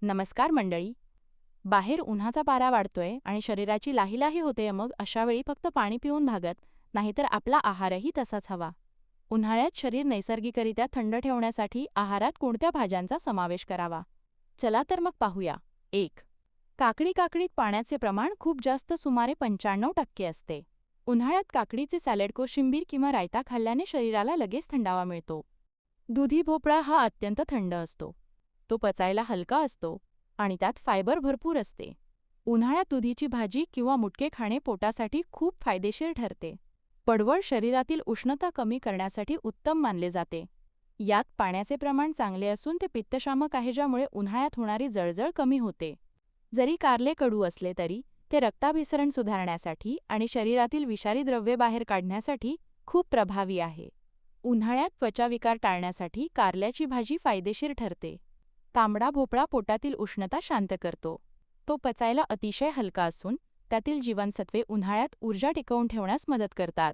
नमस्कार मंडळी. बाहेर उन्हाचा पारा वाढतोय आणि शरीराची लाहीलाही होते मग अशा वेळी फक्त पाणी पिऊन भागत, नाहीतर आपला आहारही तसाच हवा. उन्हाळ्यात शरीर नैसर्गिकरित्या थंड ठेवण्यासाठी आहारात कोणत्या भाज्यांचा समावेश करावा? चला तर मग पाहूया. 1. काकडीत पाण्याचे प्रमाण खूप जास्त सुमारे 95% असते. उन्हाळ्यात काकडीचे सॅलड कोशिंबीर किंवा रायता खाल्ल्याने शरीराला लगेच थंडावा मिळतो. दुधी भोपळा हा अत्यंत थंड असतो. तो पचायला हलका असतो आणि त्यात फायबर भरपूर असते. उन्हाळ्यात दुधीची भाजी किंवा मुटके खाणे पोटासाठी खूप फायदेशीर ठरते. पडवळ शरीरातील उष्णता कमी करण्यासाठी उत्तम मानले जाते. यात पाण्याचे प्रमाण चांगले असून ते पित्तशामक आहे ज्यामुळे उन्हाळ्यात होणारी जळजळ कमी होते. जरी कारले कडू असले तरी ते रक्ताभिसरण सुधारण्यासाठी आणि शरीरातील विषारी द्रव्ये बाहेर काढण्यासाठी खूप प्रभावी आहे. उन्हाळ्यात त्वचाविकार टाळण्यासाठी कारल्याची भाजी फायदेशीर ठरते. तांबडा भोपळा पोटातील उष्णता शांत करतो. तो पचायला अतिशय हलका असून त्यातील जीवनसत्त्वे उन्हाळ्यात ऊर्जा टिकवून ठेवण्यास मदत करतात.